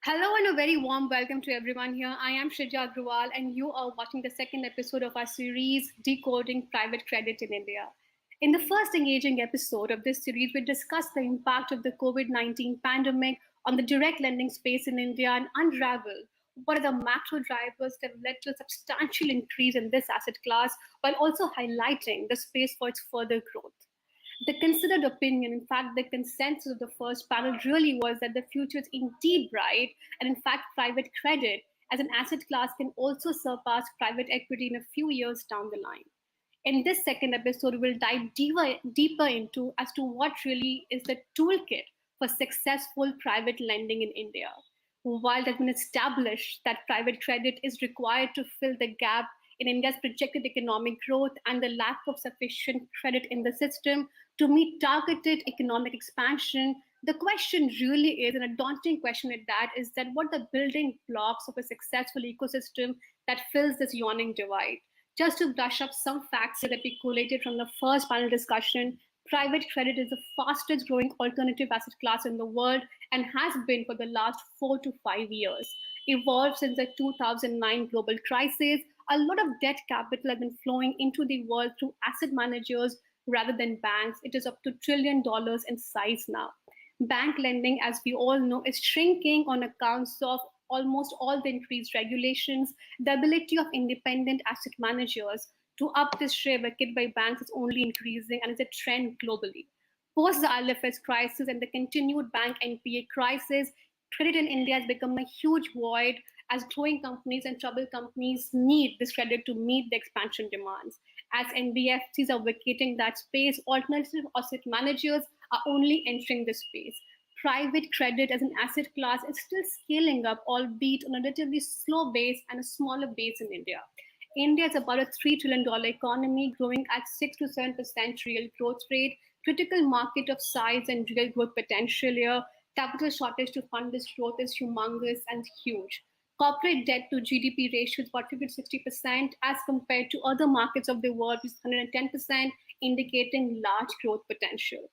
Hello and a very warm welcome to everyone here. I am Shrija Agrawal and you are watching the second episode of our series Decoding Private Credit in India. In the first engaging episode of this series, we discussed the impact of the COVID-19 pandemic on the direct lending space in India and unravel what are the macro drivers that have led to a substantial increase in this asset class while also highlighting the space for its further growth. The considered opinion, in fact, the consensus of the first panel really was that the future is indeed bright, and in fact, private credit as an asset class can also surpass private equity in a few years down the line. In this second episode, we'll dive deeper into as to what really is the toolkit for successful private lending in India. While it has been established that private credit is required to fill the gap in India's projected economic growth and the lack of sufficient credit in the system to meet targeted economic expansion, the question really is, and a daunting question at that, is that what are the building blocks of a successful ecosystem that fills this yawning divide? Just to brush up some facts that we collated from the first panel discussion, private credit is the fastest growing alternative asset class in the world and has been for the last 4 to 5 years. Evolved since the 2009 global crisis, a lot of debt capital has been flowing into the world through asset managers rather than banks. It is up to $1 trillion in size now. Bank lending, as we all know, is shrinking on accounts of almost all the increased regulations. The ability of independent asset managers to up this share bucket by banks is only increasing and is a trend globally. Post the IL&FS crisis and the continued bank NPA crisis, credit in India has become a huge void as growing companies and troubled companies need this credit to meet the expansion demands. As NBFCs are vacating that space, alternative asset managers are only entering the space. Private credit as an asset class is still scaling up, albeit on a relatively slow base and a smaller base in India. India is about a $3 trillion economy growing at 6 to 7% real growth rate, critical market of size and real growth potential here. Capital shortage to fund this growth is humongous and huge. Corporate debt to GDP ratio is about 50 to 60% as compared to other markets of the world, which is 110%, indicating large growth potential.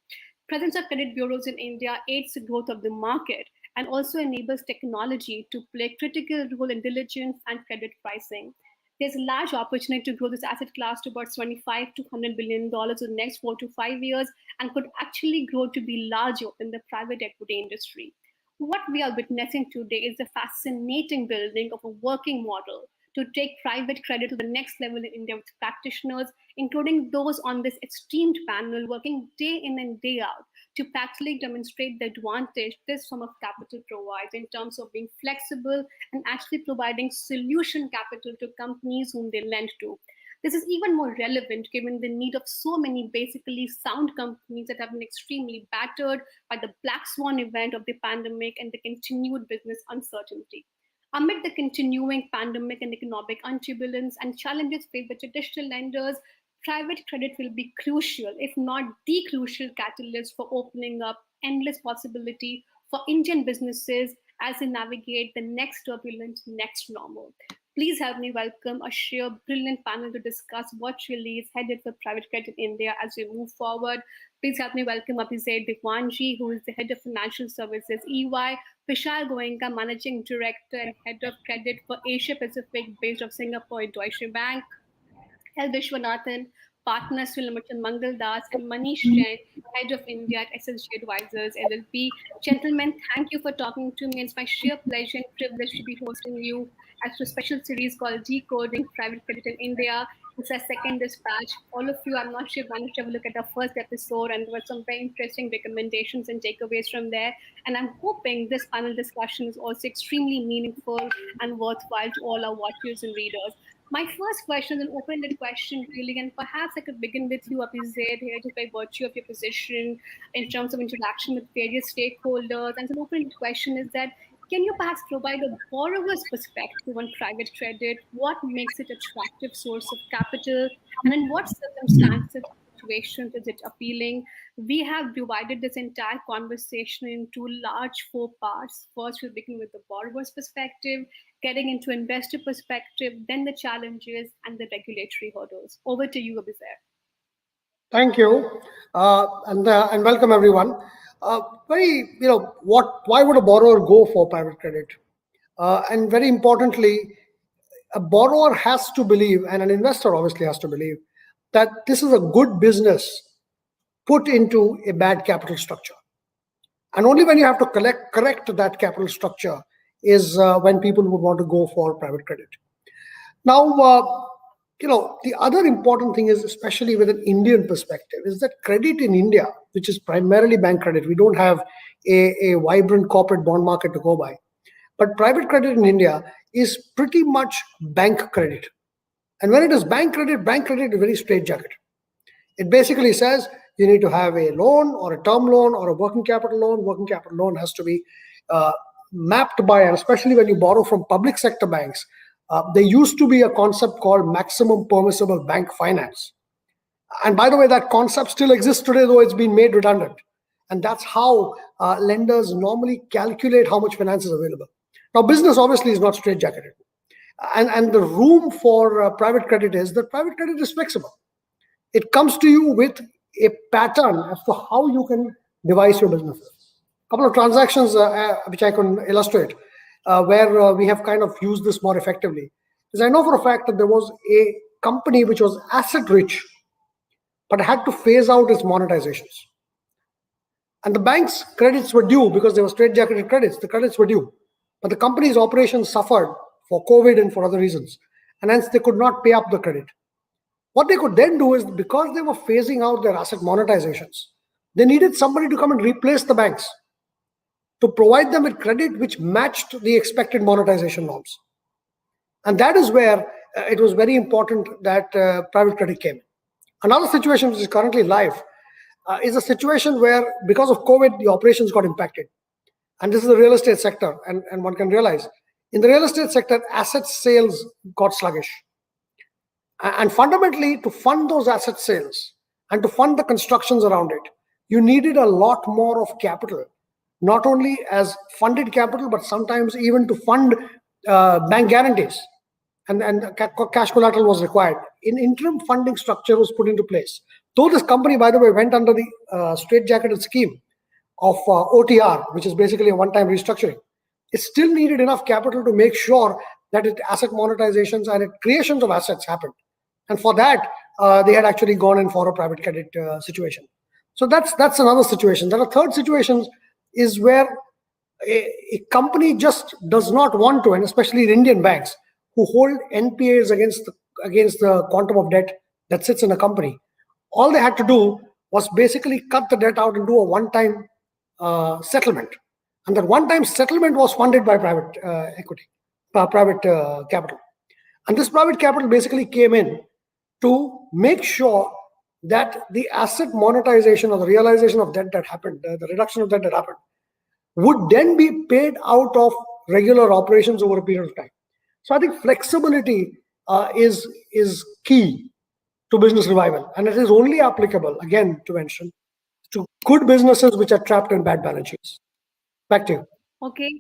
Presence of credit bureaus in India aids the growth of the market and also enables technology to play a critical role in diligence and credit pricing. There's a large opportunity to grow this asset class to about 25 to $100 billion in the next 4 to 5 years and could actually grow to be larger than the private equity industry. What we are witnessing today is the fascinating building of a working model to take private credit to the next level in India with practitioners, including those on this esteemed panel working day in and day out to practically demonstrate the advantage this form of capital provides in terms of being flexible and actually providing solution capital to companies whom they lend to. This is even more relevant given the need of so many basically sound companies that have been extremely battered by the black swan event of the pandemic and the continued business uncertainty. Amid the continuing pandemic and economic turbulence and challenges faced by traditional lenders, private credit will be crucial, if not the crucial catalyst for opening up endless possibility for Indian businesses as they navigate the next turbulent, next normal. Please help me welcome a sheer brilliant panel to discuss what really is headed for private credit in India as we move forward. Please help me welcome Abizer Diwanji, who is the head of Financial Services EY, Vishal Goenka, Managing Director and Head of Credit for Asia Pacific based of Singapore at Deutsche Bank, Viswanathan, partner Cyril Amarchand Mangaldas, and Manish Jain, head of India at SSG Advisors LLP. Gentlemen, thank you for talking to me. It's my sheer pleasure and privilege to be hosting you as a special series called Decoding Private Credit in India. It's our second dispatch. All of you, I'm not sure if managed to have a look at the first episode, and there were some very interesting recommendations and takeaways from there. And I'm hoping this panel discussion is also extremely meaningful and worthwhile to all our watchers and readers. My first question is an open-ended question, really, and perhaps I could begin with you, Abizer, here, just by virtue of your position in terms of interaction with various stakeholders. And an open-ended question is that, can you perhaps provide a borrower's perspective on private credit? What makes it an attractive source of capital? And in what circumstances, situations is it appealing? We have divided this entire conversation into large 4 parts. First, we'll begin with the borrower's perspective, getting into investor perspective, then the challenges and the regulatory hurdles. Over to you, Abizer. Thank you, and welcome everyone. Why would a borrower go for private credit? And very importantly, a borrower has to believe, and an investor obviously has to believe, that this is a good business put into a bad capital structure. And only when you have to correct that capital structure is when people would want to go for private credit. Now, the other important thing is, especially with an Indian perspective, is that credit in India, which is primarily bank credit, we don't have a vibrant corporate bond market to go by. But private credit in India is pretty much bank credit. And when it is bank credit is very straitjacket. It basically says you need to have a loan or a term loan or a working capital loan. Working capital loan has to be mapped by, and especially when you borrow from public sector banks, there used to be a concept called maximum permissible bank finance. And by the way, that concept still exists today, though it's been made redundant. And that's how lenders normally calculate how much finance is available. Now, business obviously is not straitjacketed. And the room for private credit is that private credit is flexible. It comes to you with a pattern as to how you can devise your businesses. A couple of transactions which I can illustrate where we have kind of used this more effectively is I know for a fact that there was a company which was asset rich but had to phase out its monetizations. And the bank's credits were due because they were straitjacketed credits. The credits were due. But the company's operations suffered for COVID and for other reasons. And hence they could not pay up the credit. What they could then do is, because they were phasing out their asset monetizations, they needed somebody to come and replace the banks to provide them with credit which matched the expected monetization norms. And that is where it was very important that private credit came. Another situation which is currently live is a situation where, because of COVID, the operations got impacted. And this is the real estate sector. And one can realize, in the real estate sector, asset sales got sluggish. And fundamentally, to fund those asset sales and to fund the constructions around it, you needed a lot more of capital, not only as funded capital, but sometimes even to fund bank guarantees. And cash collateral was required. An interim funding structure was put into place. Though this company, by the way, went under the straitjacketed scheme of OTR, which is basically a one-time restructuring, it still needed enough capital to make sure that asset monetizations and creations of assets happened. And for that, they had actually gone in for a private credit situation. So that's another situation. There are third situations is where a company just does not want to, and especially the Indian banks who hold NPAs against the quantum of debt that sits in a company. All they had to do was basically cut the debt out and do a one-time settlement. And that one-time settlement was funded by private equity, private capital. And this private capital basically came in to make sure that the asset monetization or the realization of debt that happened, the reduction of debt that happened, would then be paid out of regular operations over a period of time. So I think flexibility is key to business revival, and it is only applicable, again to mention, to good businesses which are trapped in bad balance sheets. Back to you. Okay.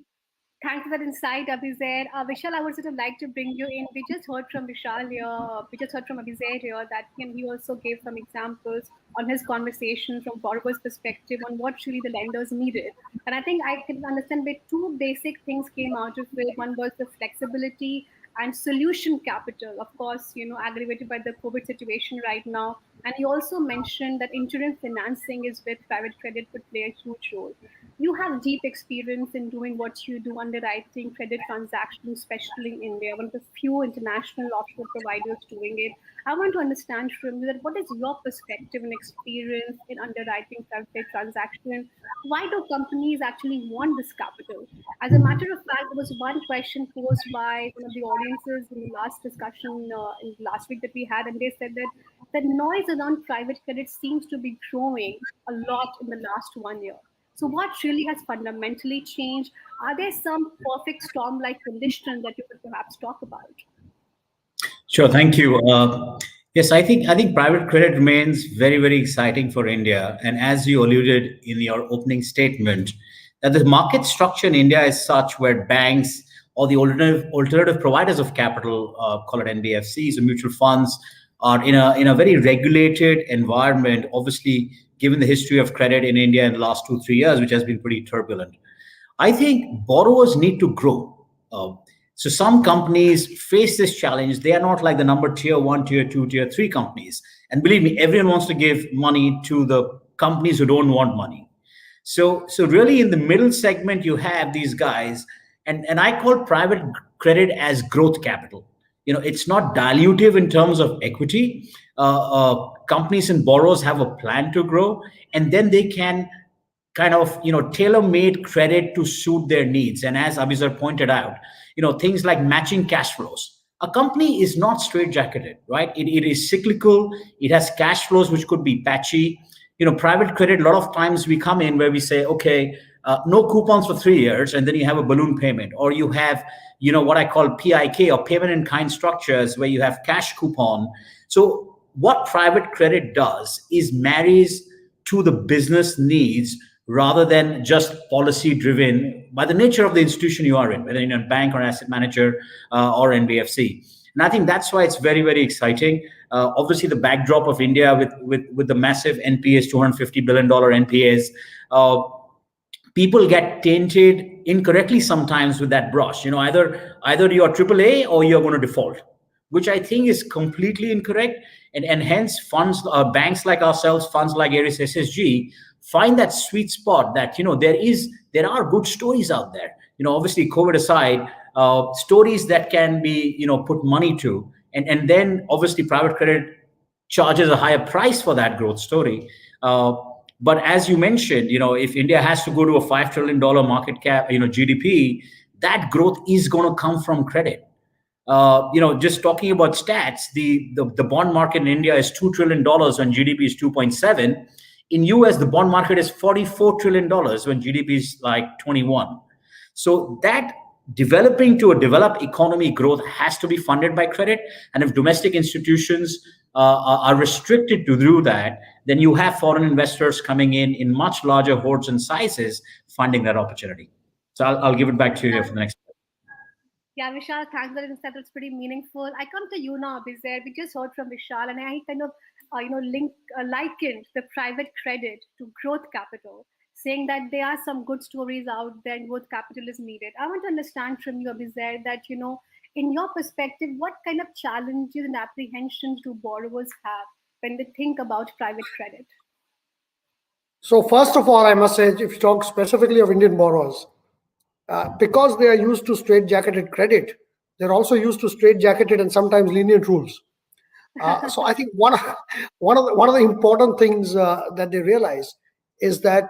Thanks for that insight, Abizer. Vishal, I would sort of like to bring you in. We just heard from Vishal here. We just heard from Abizer here that he also gave some examples on his conversation from borrower's perspective on what really the lenders needed. And I think I can understand that two basic things came out of it. One was the flexibility and solution capital, of course, aggravated by the COVID situation right now. And he also mentioned that interim financing is where private credit could play a huge role. You have deep experience in doing what you do, underwriting credit transactions, especially in India, one of the few international offshore providers doing it. I want to understand from you that what is your perspective and experience in underwriting credit transaction? Why do companies actually want this capital? As a matter of fact, there was one question posed by one of the audiences in the last discussion in last week that we had, and they said that the noise around private credit seems to be growing a lot in the last 1 year. So what really has fundamentally changed? Are there some perfect storm-like conditions that you could perhaps talk about? Sure, thank you. Yes, I think private credit remains very, very exciting for India. And as you alluded in your opening statement, that the market structure in India is such where banks or the alternative providers of capital, call it NBFCs or mutual funds, are in a very regulated environment, obviously given the history of credit in India in the last 2, 3 years, which has been pretty turbulent. I think borrowers need to grow. So some companies face this challenge. They are not like the number tier one, tier two, tier three companies. And believe me, everyone wants to give money to the companies who don't want money. So really in the middle segment, you have these guys, and I call private credit as growth capital. It's not dilutive in terms of equity. Companies and borrowers have a plan to grow, and then they can kind of tailor-made credit to suit their needs. And as Abizer pointed out, things like matching cash flows. A company is not straitjacketed, right? It is cyclical. It has cash flows which could be patchy. Private credit, a lot of times we come in where we say, okay, no coupons for 3 years, and then you have a balloon payment, or you have what I call PIK, or payment in kind structures, where you have cash coupon. So what private credit does is marries to the business needs rather than just policy driven by the nature of the institution you are in, whether in a bank or asset manager or NBFC. And I think that's why it's very, very exciting. Obviously, the backdrop of India with the massive NPAs, $250 billion NPAs, people get tainted incorrectly sometimes with that brush. Either you're AAA or you're going to default, which I think is completely incorrect. And hence funds, banks like ourselves, funds like Ares SSG, find that sweet spot that there are good stories out there. Obviously, COVID aside, stories that can be put money to, and then obviously private credit charges a higher price for that growth story. But as you mentioned, if India has to go to a $5 trillion market cap, GDP, that growth is going to come from credit. Just talking about stats, the bond market in India is $2 trillion when GDP is 2.7. In US, the bond market is $44 trillion when GDP is like 21. So that developing to a developed economy growth has to be funded by credit. And if domestic institutions are restricted to do that, then you have foreign investors coming in much larger hordes and sizes funding that opportunity. So I'll give it back to you for the next. Yeah, Vishal, thanks for that insight. That's pretty meaningful. I come to you now, Abizer. We just heard from Vishal, and I kind of, likened the private credit to growth capital, saying that there are some good stories out there and growth capital is needed. I want to understand from you, Abizer, that, in your perspective, what kind of challenges and apprehensions do borrowers have when they think about private credit? So first of all, I must say, if you talk specifically of Indian borrowers, because they are used to straight-jacketed credit, they're also used to straight-jacketed and sometimes lenient rules. So I think one of the important things that they realize is that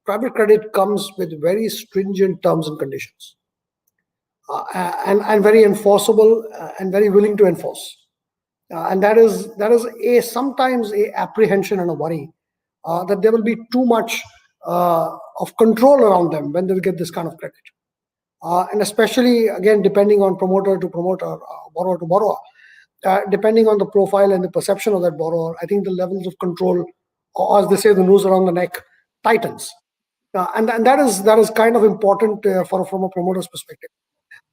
private credit comes with very stringent terms and conditions, and very enforceable and very willing to enforce. And that is sometimes a apprehension and a worry that there will be too much of control around them when they get this kind of credit. And especially, again, depending on promoter to promoter, borrower to borrower, depending on the profile and the perception of that borrower, I think the levels of control, or as they say, the noose around the neck, tightens. And that is kind of important from a promoter's perspective.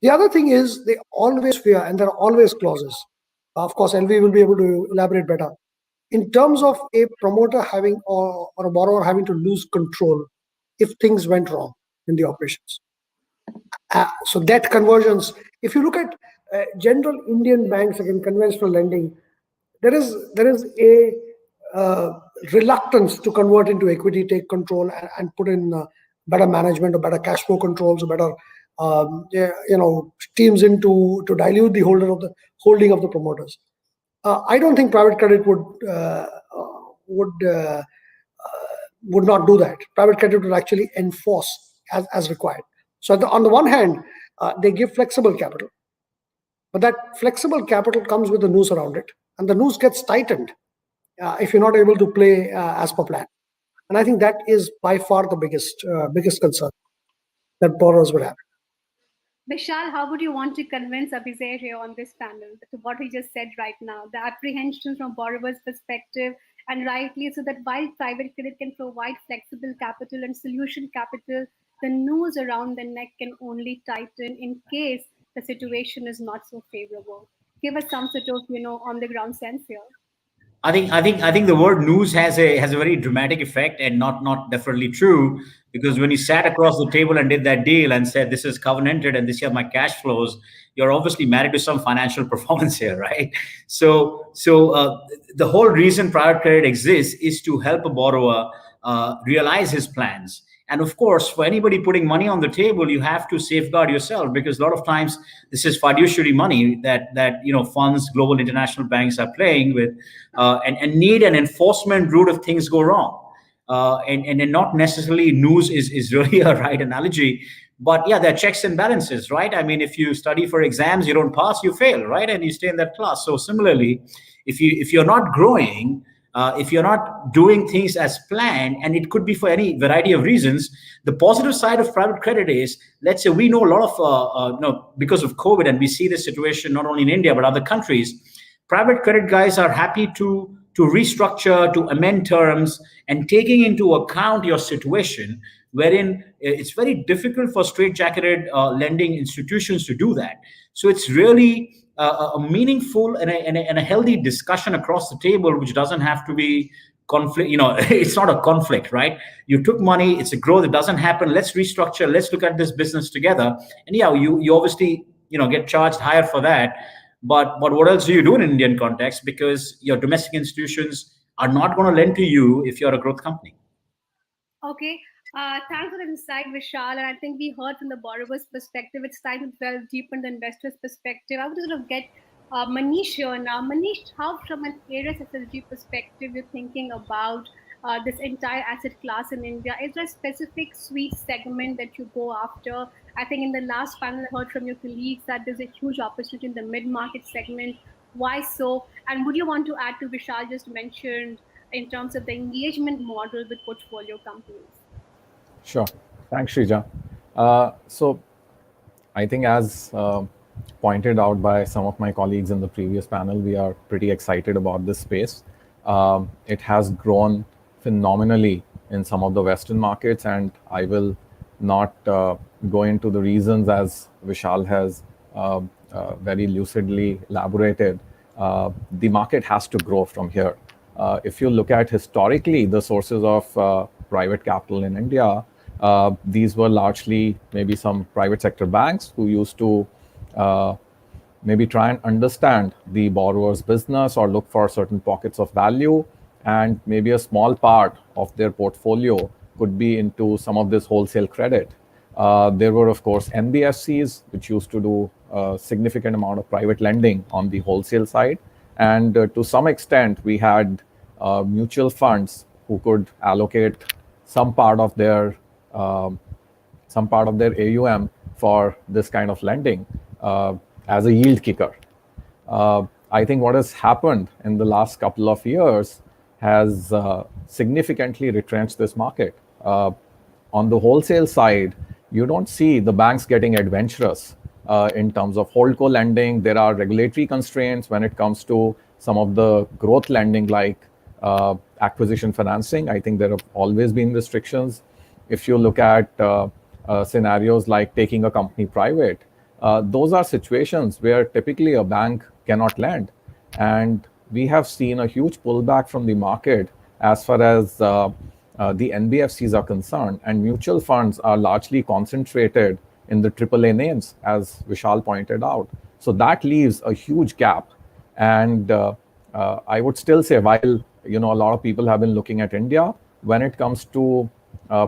The other thing is they always fear, and there are always clauses. Of course, LV will be able to elaborate better. In terms of a promoter having or a borrower having to lose control if things went wrong in the operations. So debt conversions, if you look at general Indian banks, again, conventional lending, there is a reluctance to convert into equity, take control, and put in better management or better cash flow controls or better teams in to dilute the holding of the promoters. I don't think private credit would not do that. Private credit would actually enforce as required. So on the one hand, they give flexible capital, but that flexible capital comes with a noose around it, and the noose gets tightened if you're not able to play as per plan. And I think that is by far the biggest concern that borrowers would have. Vishal, how would you want to convince Abizer here on this panel to what he just said right now, the apprehensions from borrowers' perspective, and rightly so that while private credit can provide flexible capital and solution capital, the noose around the neck can only tighten in case the situation is not so favorable. Give us some sort of, on the ground sense here. I think the word news has a very dramatic effect, and not definitely true, because when you sat across the table and did that deal and said this is covenanted and this are my cash flows, you're obviously married to some financial performance here, right? So the whole reason private credit exists is to help a borrower realize his plans. And of course, for anybody putting money on the table, you have to safeguard yourself, because a lot of times this is fiduciary money that funds, global international banks are playing with, and need an enforcement route if things go wrong. And not necessarily news is really a right analogy, but yeah, there are checks and balances, right? I mean, if you study for exams, you don't pass, you fail, right? And you stay in that class. So similarly, if you're not growing, if you're not doing things as planned, and it could be for any variety of reasons. The positive side of private credit is, let's say, we know a lot of because of COVID, and we see this situation not only in India but other countries. Private credit guys are happy to restructure, to amend terms, and taking into account your situation, wherein it's very difficult for straitjacketed lending institutions to do that. So it's really a meaningful and a healthy discussion across the table, which doesn't have to be conflict. It's not a conflict, right? You took money, it's a growth, it doesn't happen, let's restructure, let's look at this business together. And yeah, you obviously get charged higher for that. But what else do you do in Indian context? Because your domestic institutions are not going to lend to you if you're a growth company. Okay. Thanks for the insight, Vishal. And I think we heard from the borrower's perspective. It's time to delve deep in the investor's perspective. I would sort of get Manish here now. Manish, how from an Ares SSG perspective you're thinking about this entire asset class in India? Is there a specific sweet segment that you go after? I think in the last panel I heard from your colleagues that there's a huge opportunity in the mid-market segment. Why so? And would you want to add to Vishal just mentioned in terms of the engagement model with portfolio companies? Sure. Thanks, Shrija. So I think as pointed out by some of my colleagues in the previous panel, we are pretty excited about this space. It has grown phenomenally in some of the Western markets, and I will not go into the reasons as Vishal has very lucidly elaborated. The market has to grow from here. If you look at historically the sources of private capital in India, these were largely maybe some private sector banks who used to maybe try and understand the borrower's business or look for certain pockets of value, and maybe a small part of their portfolio could be into some of this wholesale credit. There were, of course, NBFCs, which used to do a significant amount of private lending on the wholesale side. And to some extent, we had mutual funds who could allocate some part of their AUM for this kind of lending as a yield kicker. I think what has happened in the last couple of years has significantly retrenched this market. On the wholesale side, you don't see the banks getting adventurous in terms of holdco lending. There are regulatory constraints when it comes to some of the growth lending like acquisition financing. I think there have always been restrictions. If you look at scenarios like taking a company private, those are situations where typically a bank cannot lend. And we have seen a huge pullback from the market as far as the NBFCs are concerned. And mutual funds are largely concentrated in the AAA names, as Vishal pointed out. So that leaves a huge gap. And I would still say, while a lot of people have been looking at India, when it comes to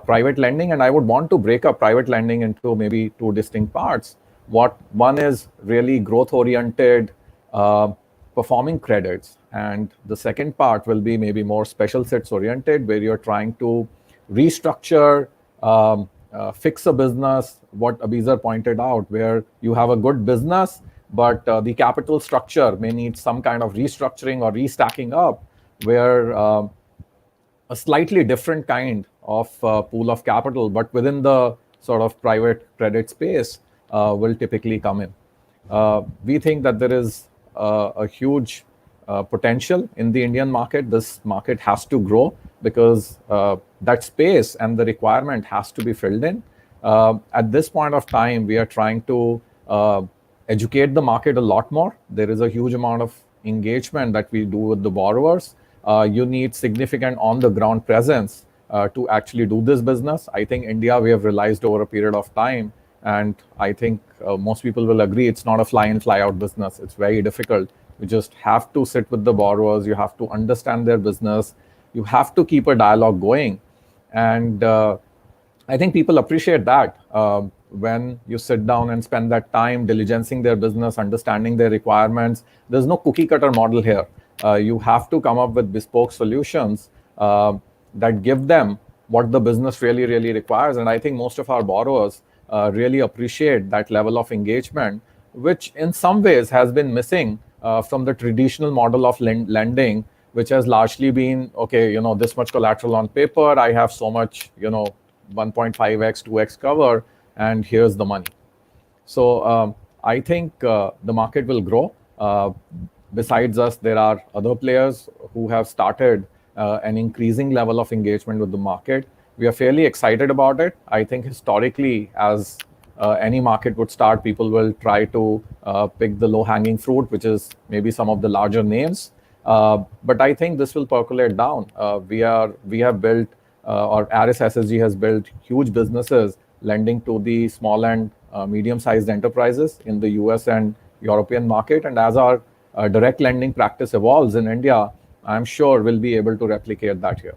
private lending, and I would want to break up private lending into maybe two distinct parts. One is really growth-oriented performing credits, and the second part will be maybe more special sits oriented, where you're trying to restructure, fix a business, what Abizer pointed out, where you have a good business, but the capital structure may need some kind of restructuring or restacking up, where a slightly different kind of pool of capital, but within the sort of private credit space, will typically come in. We think that there is a huge potential in the Indian market. This market has to grow because that space and the requirement has to be filled in. At this point of time, we are trying to educate the market a lot more. There is a huge amount of engagement that we do with the borrowers. You need significant on-the-ground presence to actually do this business. I think India, we have realized over a period of time, and I think most people will agree, it's not a fly-in, fly-out business. It's very difficult. You just have to sit with the borrowers. You have to understand their business. You have to keep a dialogue going. And I think people appreciate that when you sit down and spend that time diligencing their business, understanding their requirements. There's no cookie cutter model here. You have to come up with bespoke solutions that give them what the business really, really requires. And I think most of our borrowers really appreciate that level of engagement, which in some ways has been missing from the traditional model of lending, which has largely been, okay, this much collateral on paper, I have so much, 1.5x, 2x cover, and here's the money. So I think the market will grow. Besides us, there are other players who have started an increasing level of engagement with the market. We are fairly excited about it. I think historically, as any market would start, people will try to pick the low-hanging fruit, which is maybe some of the larger names. But I think this will percolate down. We have built, or Aris SSG has built huge businesses lending to the small and medium-sized enterprises in the US and European market. And as our direct lending practice evolves in India, I'm sure we'll be able to replicate that here.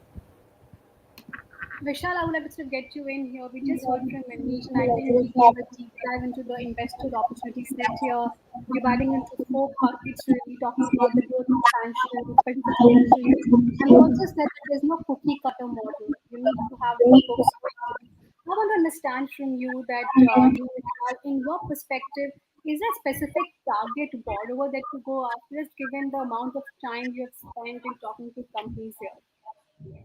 Vishal, I would like to get you in here. We just heard from Manish, and I think we gave a deep dive into the investor opportunity set here, dividing into 4 buckets, really talking about the growth expansion, especially the potential. And you also said that there's no cookie cutter model. You need to have bespoke solutions. I want to understand from you that in your perspective, is there a specific target borrower that you go after, given the amount of time you have spent in talking to companies here?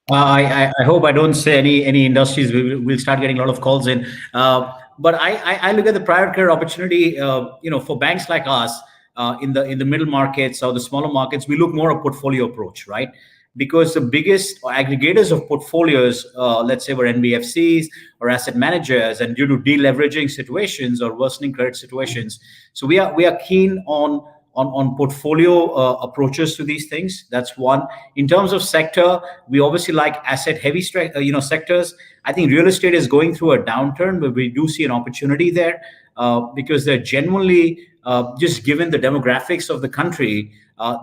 I hope I don't say any industries. We'll start getting a lot of calls in. But I look at the private credit opportunity. For banks like us in the middle markets or the smaller markets, we look more a portfolio approach, right? Because the biggest aggregators of portfolios, let's say, were NBFCs or asset managers, and due to deleveraging situations or worsening credit situations, so we are keen on portfolio approaches to these things. That's one. In terms of sector, we obviously like asset heavy sectors. I think real estate is going through a downturn, but we do see an opportunity there because they're genuinely just given the demographics of the country,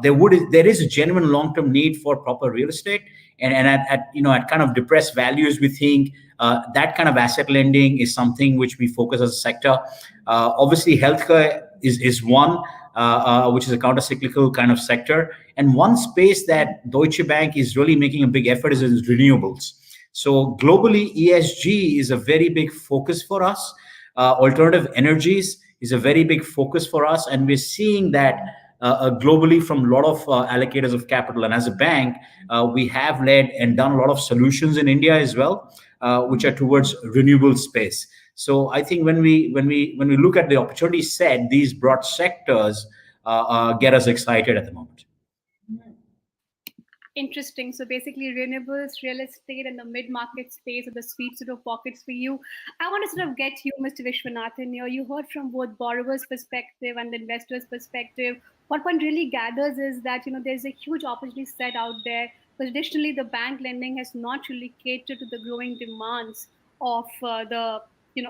there is a genuine long-term need for proper real estate, and at kind of depressed values, we think that kind of asset lending is something which we focus as a sector. Obviously, healthcare is one. Which is a counter-cyclical kind of sector. And one space that Deutsche Bank is really making a big effort is renewables. So globally, ESG is a very big focus for us. Alternative energies is a very big focus for us. And we're seeing that globally from a lot of allocators of capital. And as a bank, we have led and done a lot of solutions in India as well, which are towards renewable space. So I think when we look at the opportunity set, these broad sectors get us excited at the moment. Interesting. So basically, renewables, real estate, and the mid-market space are the sweet sort of pockets for you. I want to sort of get you, Mr. Viswanathan, here. You heard from both borrowers' perspective and the investors' perspective. What one really gathers is that there's a huge opportunity set out there. But additionally, the bank lending has not really catered to the growing demands of the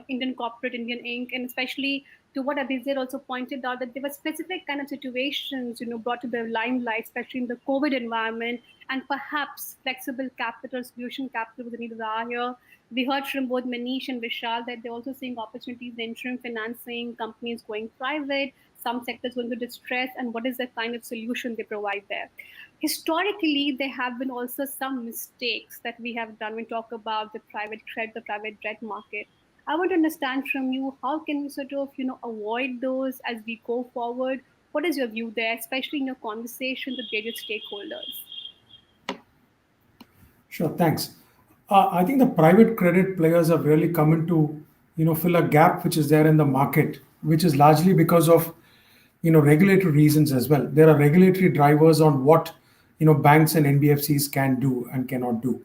Indian corporate, Indian Inc., and especially to what Abizer also pointed out, that there were specific kind of situations, brought to the limelight, especially in the COVID environment, and perhaps flexible capital, solution capital was needed here. We heard from both Manish and Vishal that they're also seeing opportunities in interim financing, companies going private, some sectors going to distress, and what is the kind of solution they provide there. Historically, there have been also some mistakes that we have done when we talk about the private credit, the private debt market. I want to understand from you, how can we sort of, avoid those as we go forward? What is your view there, especially in your conversation with various stakeholders? Sure, thanks. I think the private credit players have really come in to, fill a gap which is there in the market, which is largely because of, regulatory reasons as well. There are regulatory drivers on what, banks and NBFCs can do and cannot do.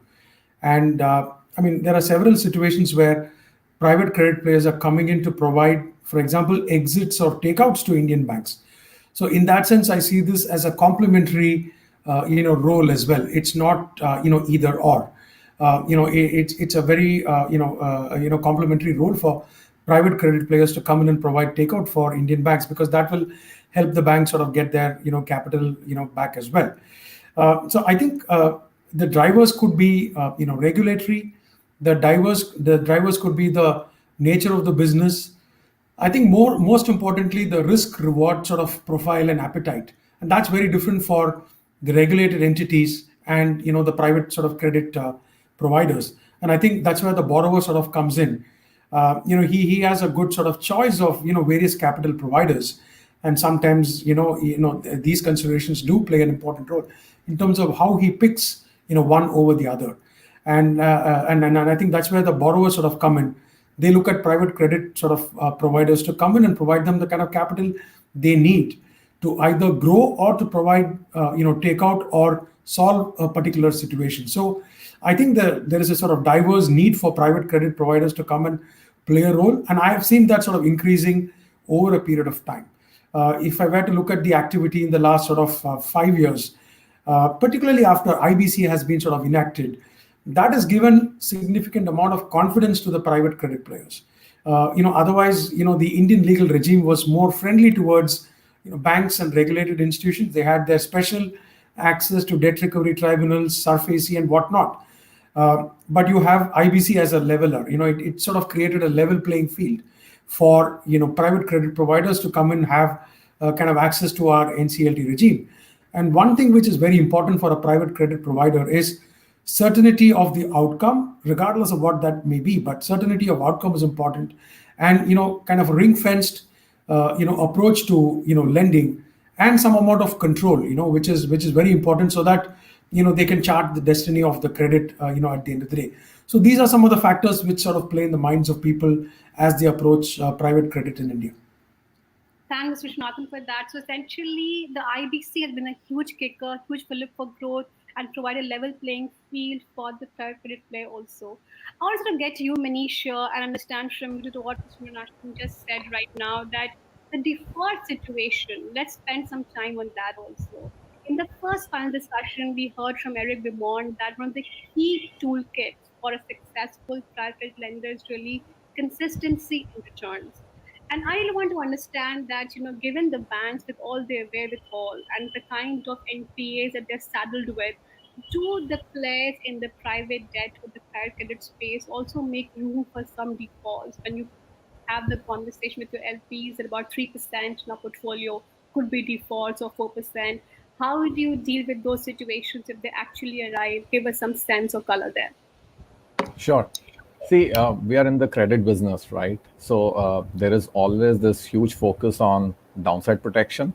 And there are several situations where private credit players are coming in to provide, for example, exits or takeouts to Indian banks. So in that sense, I see this as a complementary role as well. It's not either or. It's a very complementary role for private credit players to come in and provide takeout for Indian banks, because that will help the banks sort of get their capital back as well. So I think the drivers could be regulatory. The drivers could be the nature of the business. I think most importantly, the risk reward sort of profile and appetite, and that's very different for the regulated entities and the private sort of credit providers. And I think that's where the borrower sort of comes in. He has a good sort of choice of various capital providers, and sometimes these considerations do play an important role in terms of how he picks one over the other. And I think that's where the borrowers sort of come in. They look at private credit sort of providers to come in and provide them the kind of capital they need to either grow or to provide takeout or solve a particular situation. So I think there is a sort of diverse need for private credit providers to come and play a role, and I have seen that sort of increasing over a period of time. If I were to look at the activity in the last sort of 5 years, particularly after IBC has been sort of enacted, that has given significant amount of confidence to the private credit players. Otherwise, the Indian legal regime was more friendly towards banks and regulated institutions. They had their special access to debt recovery tribunals, SARFACI, and whatnot. But you have IBC as a leveler. It sort of created a level playing field for private credit providers to come and have kind of access to our NCLT regime. And one thing which is very important for a private credit provider is certainty of the outcome, regardless of what that may be. But certainty of outcome is important, and kind of ring-fenced approach to lending, and some amount of control, which is very important, so that they can chart the destiny of the credit at the end of the day. So these are some of the factors which sort of play in the minds of people as they approach private credit in India. Thanks, Viswanathan, for that. So essentially, the IBC has been a huge kicker, huge fillip for growth, and provide a level playing field for the private credit player also. I want to get you, Manish, and understand from you to what Viswanathan just said right now, that the default situation, let's spend some time on that also. In the first panel discussion, we heard from Eric Bimond that one of the key toolkits for a successful private lender is really consistency in returns. And I really want to understand that, given the banks with all their wherewithal and the kind of NPAs that they're saddled with, do the players in the private debt or the private credit space also make room for some defaults? When you have the conversation with your LPs that about 3% in our portfolio could be defaults or 4%, how do you deal with those situations if they actually arrive? Give us some sense or color there. Sure. See, we are in the credit business, right? So there is always this huge focus on downside protection.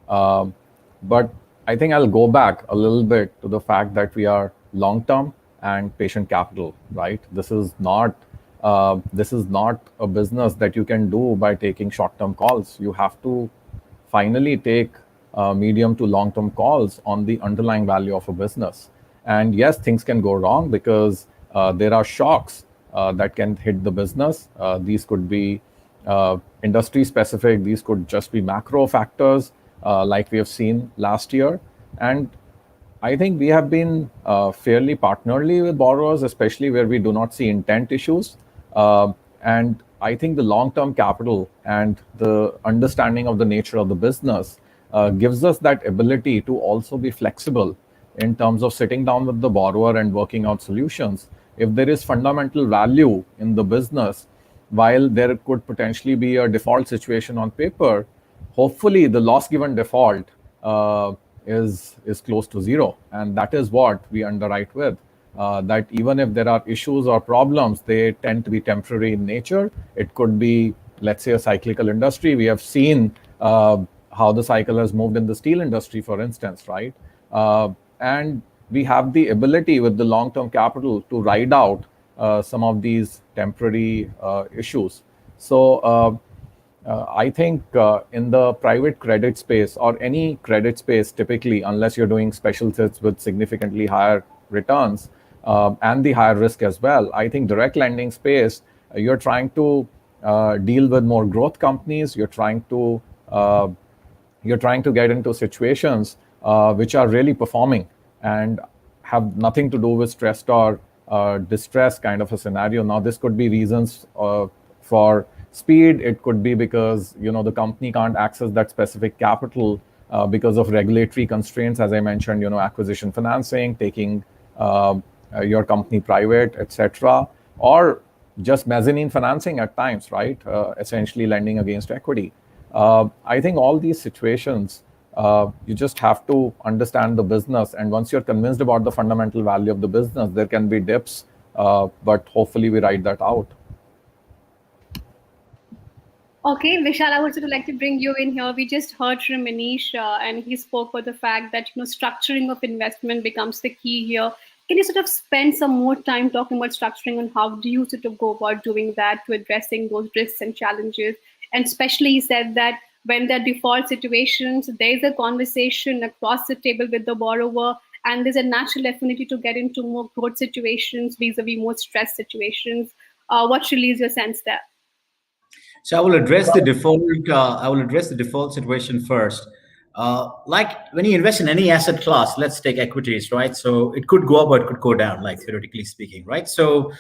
But I think I'll go back a little bit to the fact that we are long-term and patient capital, right? This is not a business that you can do by taking short-term calls. You have to finally take medium to long-term calls on the underlying value of a business. And yes, things can go wrong because there are shocks that can hit the business. These could be industry specific. These could just be macro factors like we have seen last year. And I think we have been fairly partnerly with borrowers, especially where we do not see intent issues. And I think the long-term capital and the understanding of the nature of the business gives us that ability to also be flexible in terms of sitting down with the borrower and working out solutions. If there is fundamental value in the business, while there could potentially be a default situation on paper, hopefully the loss given default is close to zero. And that is what we underwrite with. That even if there are issues or problems, they tend to be temporary in nature. It could be, let's say, a cyclical industry. We have seen how the cycle has moved in the steel industry, for instance, right? And we have the ability with the long-term capital to ride out some of these temporary issues. So I think in the private credit space or any credit space, typically, unless you're doing special sits with significantly higher returns and the higher risk as well, I think direct lending space, you're trying to deal with more growth companies. You're trying to get into situations which are really performing and have nothing to do with stressed or distress kind of a scenario. Now, this could be reasons for speed. It could be because the company can't access that specific capital because of regulatory constraints, as I mentioned, acquisition financing, taking your company private, etc., or just mezzanine financing at times, right? Essentially lending against equity. I think all these situations, you just have to understand the business. And once you're convinced about the fundamental value of the business, there can be dips, but hopefully we ride that out. Okay, Vishal, I would sort of like to bring you in here. We just heard from Manish, and he spoke about the fact that structuring of investment becomes the key here. Can you sort of spend some more time talking about structuring and how do you sort of go about doing that to addressing those risks and challenges? And especially, he said that when there are default situations, there's a conversation across the table with the borrower, and there's a natural affinity to get into more growth situations vis-a-vis more stress situations. What really is your sense there? So I will address the default. I will address the default situation first. Like when you invest in any asset class, let's take equities, right? So it could go up or it could go down, like theoretically speaking, right? So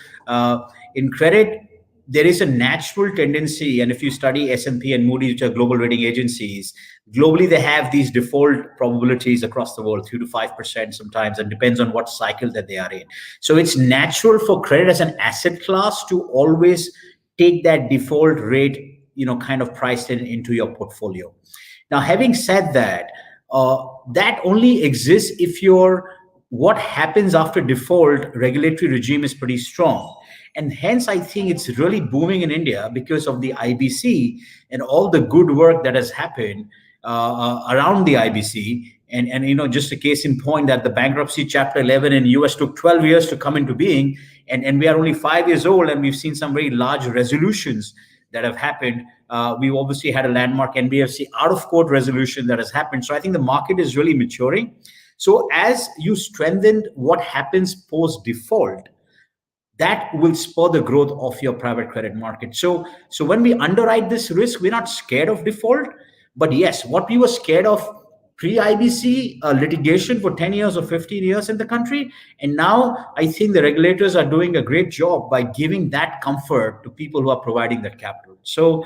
in credit, there is a natural tendency, and if you study S&P and Moody's, which are global rating agencies, globally they have these default probabilities across the world, 3 to 5% sometimes, and depends on what cycle that they are in. So it's natural for credit as an asset class to always take that default rate, kind of priced into your portfolio. Now, having said that, that only exists if what happens after default regulatory regime is pretty strong. And hence, I think it's really booming in India because of the IBC and all the good work that has happened around the IBC. And just a case in point that the bankruptcy Chapter 11 in US took 12 years to come into being, and we are only 5 years old, and we've seen some very large resolutions that have happened. We've obviously had a landmark NBFC out-of-court resolution that has happened. So I think the market is really maturing. So as you strengthen what happens post-default, that will spur the growth of your private credit market. So when we underwrite this risk, we're not scared of default. But yes, what we were scared of pre-IBC litigation for 10 years or 15 years in the country. And now I think the regulators are doing a great job by giving that comfort to people who are providing that capital. So,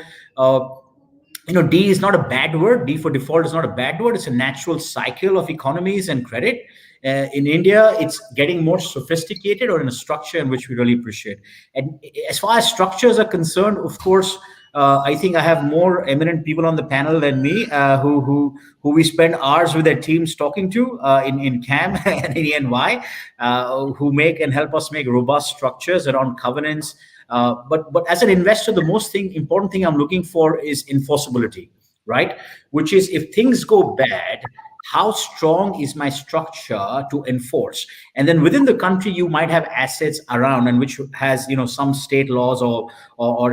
D is not a bad word. D for default is not a bad word. It's a natural cycle of economies and credit. In India, it's getting more sophisticated or in a structure in which we really appreciate. And as far as structures are concerned, of course, I think I have more eminent people on the panel than me who we spend hours with their teams talking to in CAM and in EY, who make and help us make robust structures around covenants. But as an investor, the most important thing I'm looking for is enforceability, right? Which is if things go bad, how strong is my structure to enforce? And then within the country, you might have assets around and which has some state laws or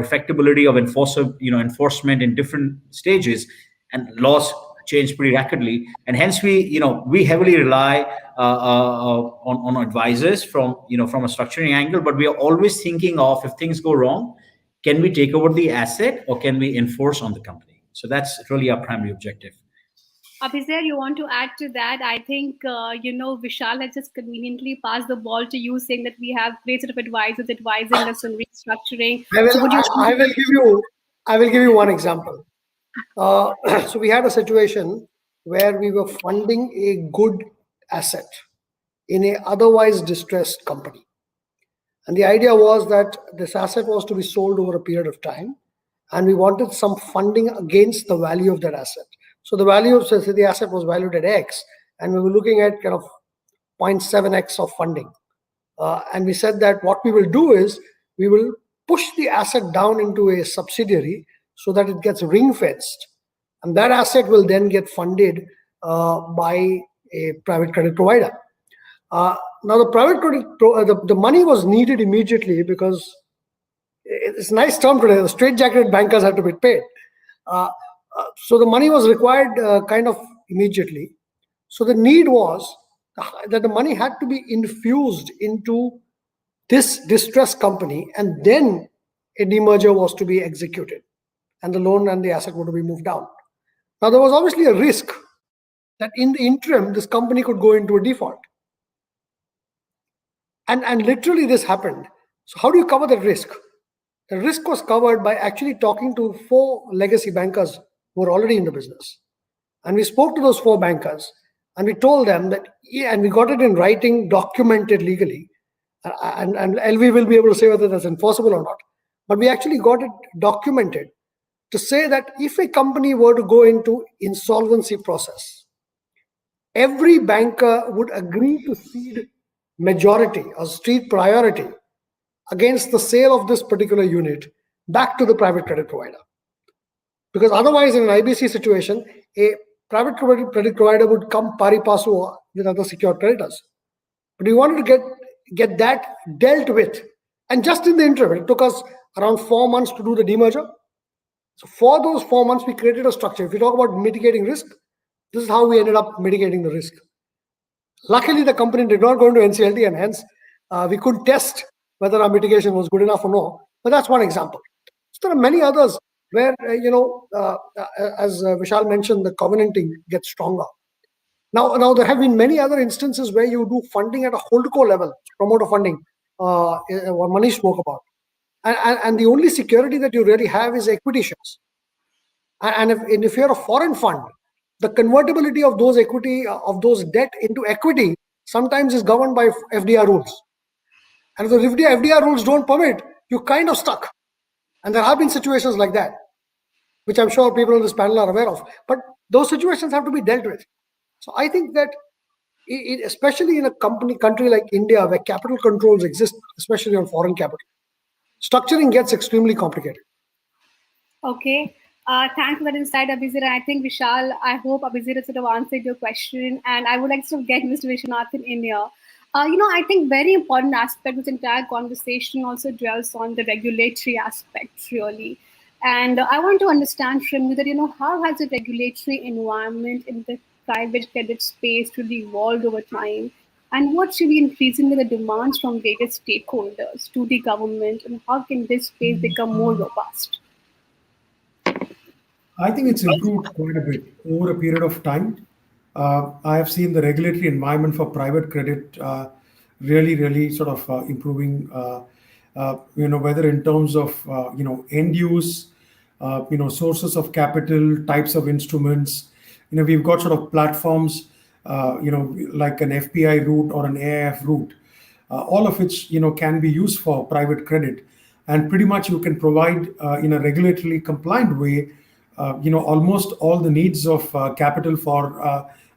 effectability of enforcement in different stages, and laws change pretty rapidly. And hence we heavily rely on advisors from a structuring angle, but we are always thinking of, if things go wrong, can we take over the asset or can we enforce on the company? So that's really our primary objective. Abizer, you want to add to that? I think, Vishal has just conveniently passed the ball to you, saying that we have great sort of advisors advising us on restructuring. I will give you one example. So we had a situation where we were funding a good asset in a otherwise distressed company. And the idea was that this asset was to be sold over a period of time, and we wanted some funding against the value of that asset. So the value of the asset was valued at X, and we were looking at kind of 0.7x of funding. And we said that what we will do is we will push the asset down into a subsidiary so that it gets ring-fenced. And that asset will then get funded by a private credit provider. Now, the private credit, the money was needed immediately because it's a nice term today, the straight-jacketed bankers had to be paid. So the money was required kind of immediately. So the need was that the money had to be infused into this distressed company, and then a demerger was to be executed, and the loan and the asset were to be moved down. Now, there was obviously a risk that in the interim, this company could go into a default. And literally this happened. So how do you cover the risk? The risk was covered by actually talking to 4 legacy bankers who were already in the business. And we spoke to those 4 bankers and we told them that, and we got it in writing, documented legally. And LV will be able to say whether that's enforceable or not. But we actually got it documented to say that if a company were to go into insolvency process, every banker would agree to cede majority or street priority against the sale of this particular unit back to the private credit provider. Because otherwise, in an IBC situation, a private credit provider would come pari passu with other secured creditors. But we wanted to get that dealt with. And just in the interim, it took us around 4 months to do the demerger. So for those 4 months, we created a structure. If you talk about mitigating risk, this is how we ended up mitigating the risk. Luckily, the company did not go into NCLT, and hence we could test whether our mitigation was good enough or no. But that's one example. So there are many others where, as Vishal mentioned, the covenanting gets stronger. Now there have been many other instances where you do funding at a holdco level, promoter funding, what Manish spoke about. And the only security that you really have is equity shares. And if you're a foreign fund, the convertibility of those equity, of those debt into equity, sometimes is governed by FDR rules. And if the FDR rules don't permit, you're kind of stuck. And there have been situations like that, which I'm sure people on this panel are aware of. But those situations have to be dealt with. So I think that, especially in a country like India, where capital controls exist, especially on foreign capital, structuring gets extremely complicated. Okay. Thanks for that insight, Abizer. I think Vishal, I hope Abizer has sort of answered your question, and I would like to sort of get Mr. Viswanathan in here. I think very important aspect of this entire conversation also dwells on the regulatory aspects, really. And I want to understand from you that, how has the regulatory environment in the private credit space really evolved over time? And what's really increasingly the demands from various stakeholders to the government, and how can this space become more robust? I think it's improved quite a bit over a period of time. I have seen the regulatory environment for private credit really sort of improving. Whether in terms of end use, sources of capital, types of instruments. We've got sort of platforms, like an FPI route or an AIF route, all of which can be used for private credit, and pretty much you can provide in a regulatorily compliant way. Almost all the needs of capital for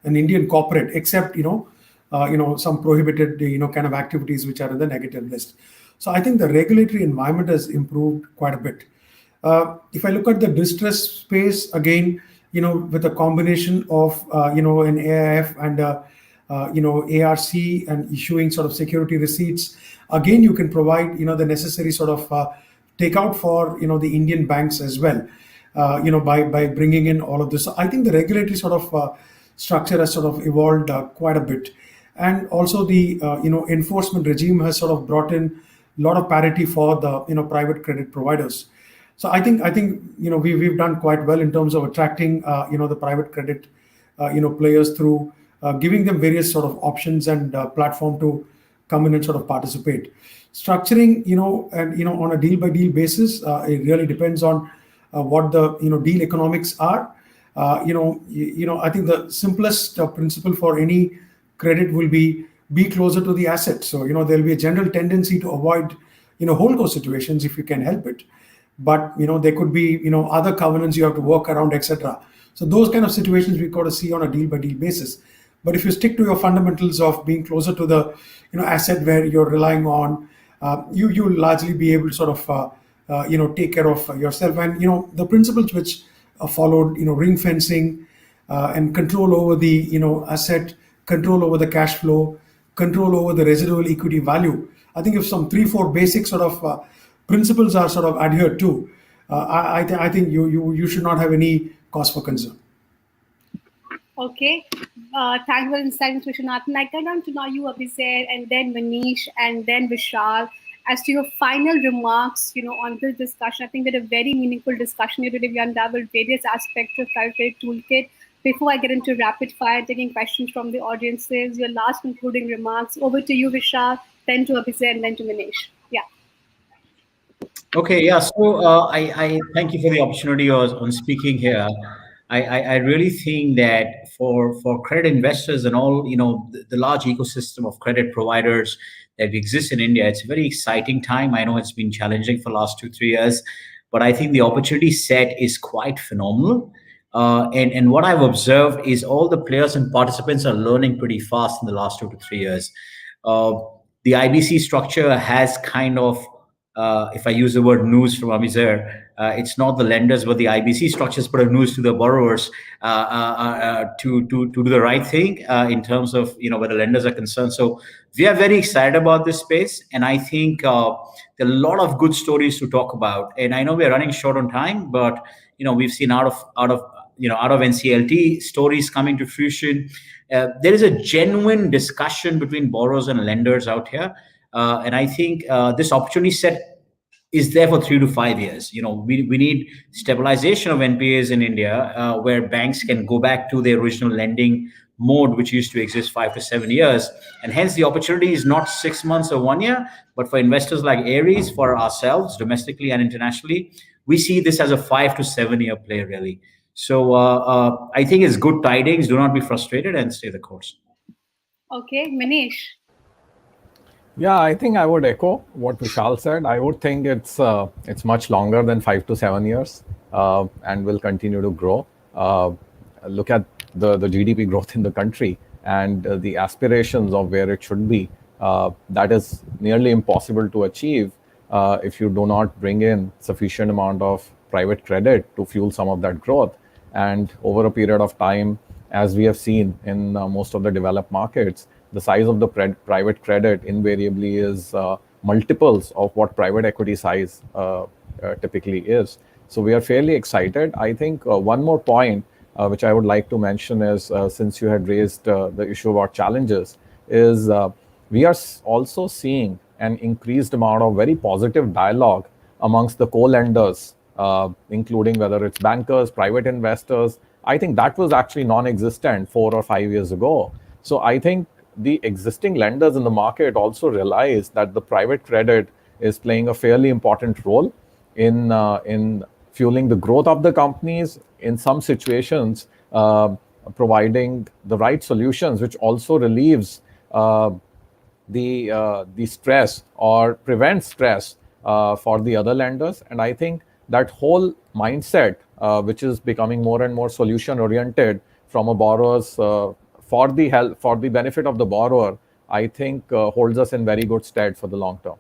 an Indian corporate, except some prohibited kind of activities which are in the negative list. So I think the regulatory environment has improved quite a bit. If I look at the distress space again, with a combination of an AIF and ARC and issuing sort of security receipts, again you can provide the necessary sort of takeout for the Indian banks as well. By bringing in all of this. So I think the regulatory sort of structure has sort of evolved quite a bit. And also the enforcement regime has sort of brought in a lot of parity for the private credit providers. So I think we've done quite well in terms of attracting the private credit players through giving them various sort of options and platform to come in and sort of participate. Structuring and on a deal by deal basis, it really depends on what the deal economics are. I think the simplest principle for any credit will be closer to the asset. So there'll be a general tendency to avoid holdco situations if you can help it. But there could be other covenants you have to work around, etc. So those kind of situations we've got to see on a deal by deal basis. But if you stick to your fundamentals of being closer to the asset where you're relying on, you'll largely be able to sort of take care of yourself. And the principles which are followed, ring fencing and control over the asset, control over the cash flow, control over the residual equity value. I think if some 3-4 basic sort of principles are sort of adhered to, I think you should not have any cause for concern. Okay. Thanks for the insight, Mr. Viswanathan. I come down to now you, Abizer, and then Manish, and then Vishal. As to your final remarks, on this discussion, I think we had a very meaningful discussion here today. We unraveled various aspects of private credit toolkit. Before I get into rapid fire, taking questions from the audiences, your last concluding remarks. Over to you, Vishal, then to Abizer, and then to Manish. Yeah. Okay, yeah. So I thank you for the opportunity on speaking here. I really think that for credit investors and all, the large ecosystem of credit providers that exist in India, it's a very exciting time. I know it's been challenging for the last 2-3 years, but I think the opportunity set is quite phenomenal. And what I've observed is all the players and participants are learning pretty fast in the last 2 to 3 years. Uh, the IBC structure has kind of, if I use the word news from Abizer, it's not the lenders, but the IBC structures put a news to the borrowers to do the right thing in terms of where the lenders are concerned. So we are very excited about this space, and I think there are a lot of good stories to talk about. And I know we are running short on time, but we've seen out of NCLT stories coming to fruition. There is a genuine discussion between borrowers and lenders out here. And I think this opportunity set is there for 3 to 5 years. We need stabilization of NPAs in India, where banks can go back to their original lending mode, which used to exist 5 to 7 years. And hence the opportunity is not 6 months or 1 year, but for investors like Ares, for ourselves, domestically and internationally, we see this as a 5 to 7 year play, really. So I think it's good tidings. Do not be frustrated and stay the course. Okay, Manish. Yeah, I think I would echo what Vishal said. I would think it's much longer than 5 to 7 years, and will continue to grow. Look at the GDP growth in the country and the aspirations of where it should be. That is nearly impossible to achieve if you do not bring in sufficient amount of private credit to fuel some of that growth. And over a period of time, as we have seen in most of the developed markets, the size of the private credit invariably is multiples of what private equity size typically is. So we are fairly excited. I think one more point which I would like to mention is, since you had raised the issue about challenges, is we are also seeing an increased amount of very positive dialogue amongst the co-lenders, including whether it's bankers, private investors. I think that was actually non-existent 4 or 5 years ago. So I think the existing lenders in the market also realize that the private credit is playing a fairly important role in fueling the growth of the companies, in some situations providing the right solutions, which also relieves the stress or prevents stress for the other lenders. And I think that whole mindset, which is becoming more and more solution oriented from a borrower's for the benefit of the borrower, I think holds us in very good stead for the long term.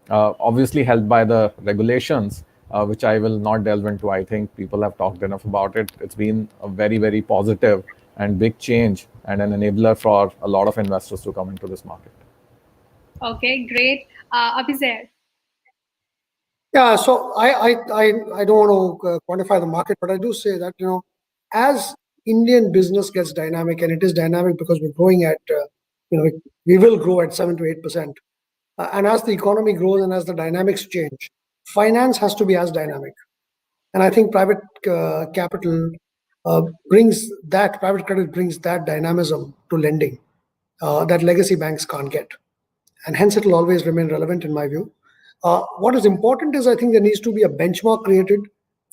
Obviously helped by the regulations, which I will not delve into. I think people have talked enough about it. It's been a very, very positive and big change and an enabler for a lot of investors to come into this market. Okay, great. Abizer. Yeah, so I don't want to quantify the market, but I do say that as Indian business gets dynamic, and it is dynamic because we're growing at we will grow at 7 to 8%, and as the economy grows and as the dynamics change, finance has to be as dynamic, and I think private capital private credit brings that dynamism to lending that legacy banks can't get, and hence it will always remain relevant in my view. What is important is I think there needs to be a benchmark created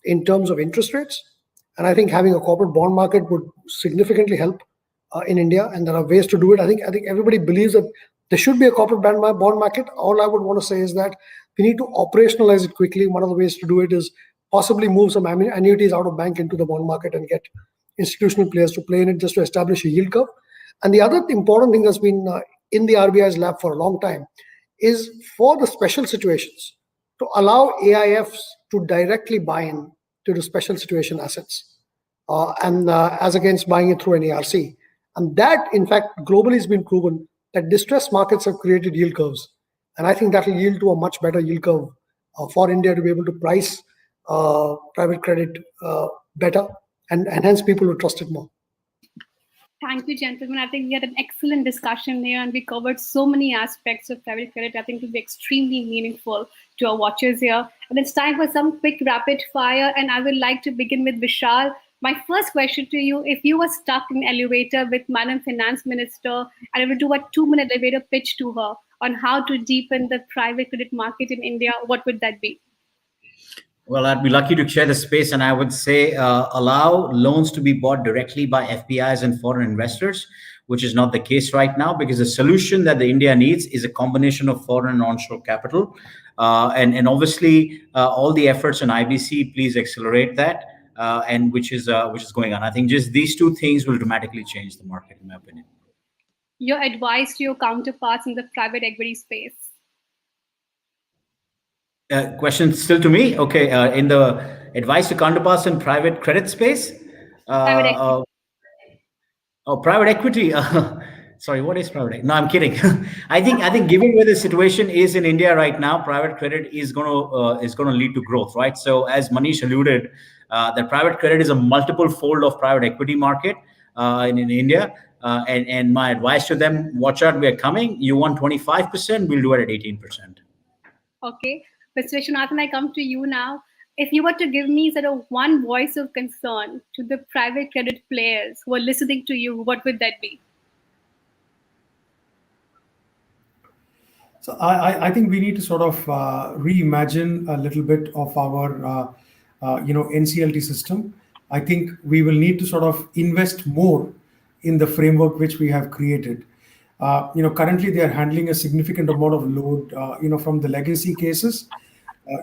in terms of interest rates. And I think having a corporate bond market would significantly help in India. And there are ways to do it. I think everybody believes that there should be a corporate bond market. All I would want to say is that we need to operationalize it quickly. One of the ways to do it is possibly move some annuities out of bank into the bond market and get institutional players to play in it just to establish a yield curve. And the other important thing that's been in the RBI's lab for a long time is for the special situations to allow AIFs to directly buy in to the special situation assets, and as against buying it through an ARC. And that, in fact, globally has been proven that distressed markets have created yield curves. And I think that will yield to a much better yield curve for India to be able to price private credit better, and hence people will trust it more. Thank you, gentlemen. I think we had an excellent discussion here and we covered so many aspects of private credit. I think it will be extremely meaningful to our watchers here. And it's time for some quick rapid fire. And I would like to begin with Vishal. My first question to you, if you were stuck in an elevator with Madam Finance Minister and you would do a 2-minute elevator pitch to her on how to deepen the private credit market in India, what would that be? Well, I'd be lucky to share the space, and I would say allow loans to be bought directly by FPIs and foreign investors, which is not the case right now, because the solution that the India needs is a combination of foreign and onshore capital, and obviously all the efforts on IBC. Please accelerate that, and which is going on. I think just these two things will dramatically change the market, in my opinion. Your advice to your counterparts in the private equity space? Question still to me? Okay, in the advice to counterparts in private credit space. Private equity. Oh, private equity. Sorry, what is private equity? No, I'm kidding. I think given where the situation is in India right now, private credit is gonna lead to growth, right? So as Manish alluded, that private credit is a multiple fold of private equity market in India. And my advice to them: watch out, we are coming. You want 25%, we'll do it at 18%. Okay. Mr. Viswanathan, I come to you now. If you were to give me sort of one voice of concern to the private credit players who are listening to you, what would that be? So I think we need to sort of reimagine a little bit of our NCLT system. I think we will need to sort of invest more in the framework which we have created. Currently they are handling a significant amount of load, from the legacy cases.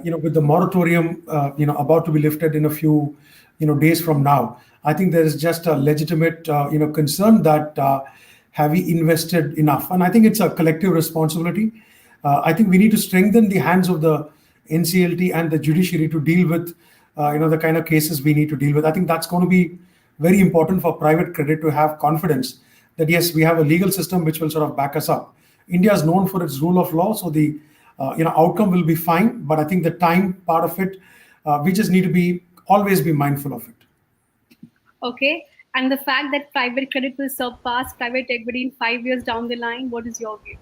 With the moratorium, about to be lifted in a few, days from now, I think there is just a legitimate, concern that have we invested enough? And I think it's a collective responsibility. I think we need to strengthen the hands of the NCLT and the judiciary to deal with, the kind of cases we need to deal with. I think that's going to be very important for private credit to have confidence that yes, we have a legal system which will sort of back us up. India is known for its rule of law, so the outcome will be fine. But I think the time part of it, we just need to always be mindful of it. Okay. And the fact that private credit will surpass private equity in 5 years down the line, what is your view?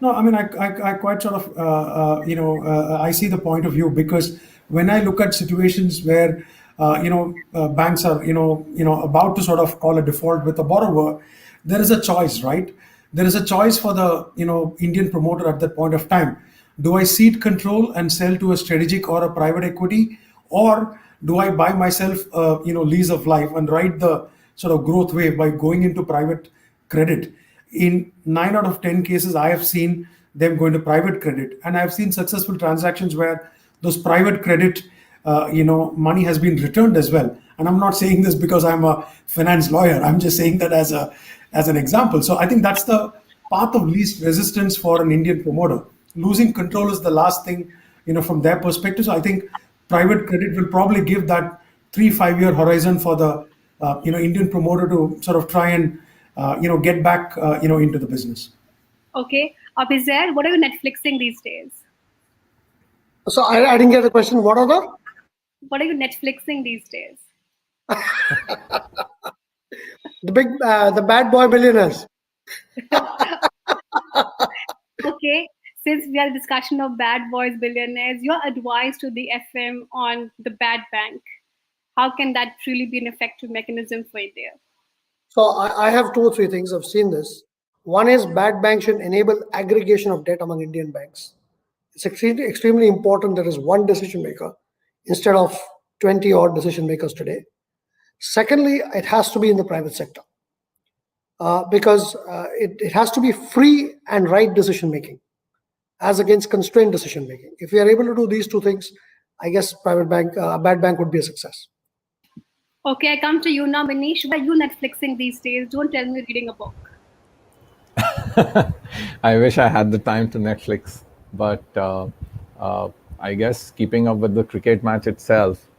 No, I mean, I quite sort of, I see the point of view, because when I look at situations where, banks are, about to sort of call a default with a borrower, there is a choice, right? There is a choice for the, Indian promoter at that point of time. Do I cede control and sell to a strategic or a private equity, or do I buy myself, lease of life and ride the sort of growth wave by going into private credit? In 9 out of 10 cases, I have seen them go into private credit, and I've seen successful transactions where those private credit, money has been returned as well. And I'm not saying this because I'm a finance lawyer. I'm just saying that as an example. So I think that's the path of least resistance for an Indian promoter. Losing control is the last thing, from their perspective. So I think private credit will probably give that 3-5 year horizon for the, Indian promoter to sort of try and get back, into the business. Okay. Abizer, what are you Netflixing these days? So I didn't get the question. What are you Netflixing these days? The bad boy billionaires. Okay. Since we had a discussion of bad boys billionaires, your advice to the FM on the bad bank, how can that truly be an effective mechanism for India? So I have 2 or 3 things. I've seen this. One is bad banks should enable aggregation of debt among Indian banks. It's extremely important there is one decision maker instead of 20 odd decision makers today. Secondly, it has to be in the private sector because it has to be free and right decision making as against constrained decision making. If we are able to do these 2 things, I guess bad bank would be a success. Okay, I come to you now, Manish. What are you Netflixing these days? Don't tell me reading a book. I wish I had the time to Netflix, but I guess keeping up with the cricket match itself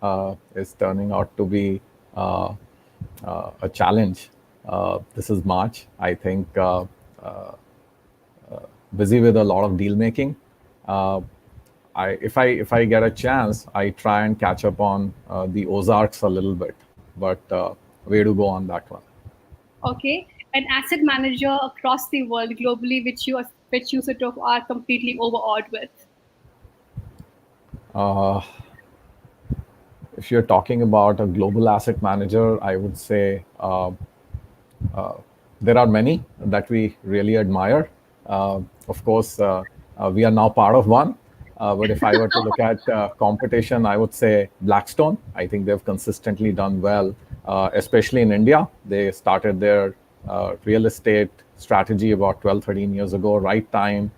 is turning out to be a challenge. This is March. I think busy with a lot of deal making. If I get a chance, I try and catch up on the Ozarks a little bit, but way to go on that one. Okay, an asset manager across the world globally, which you sort of are completely overawed with. if you're talking about a global asset manager, I would say there are many that we really admire. Of course, we are now part of one. But if I were to look at competition, I would say Blackstone. I think they've consistently done well, especially in India. They started their real estate strategy about 12, 13 years ago, right time,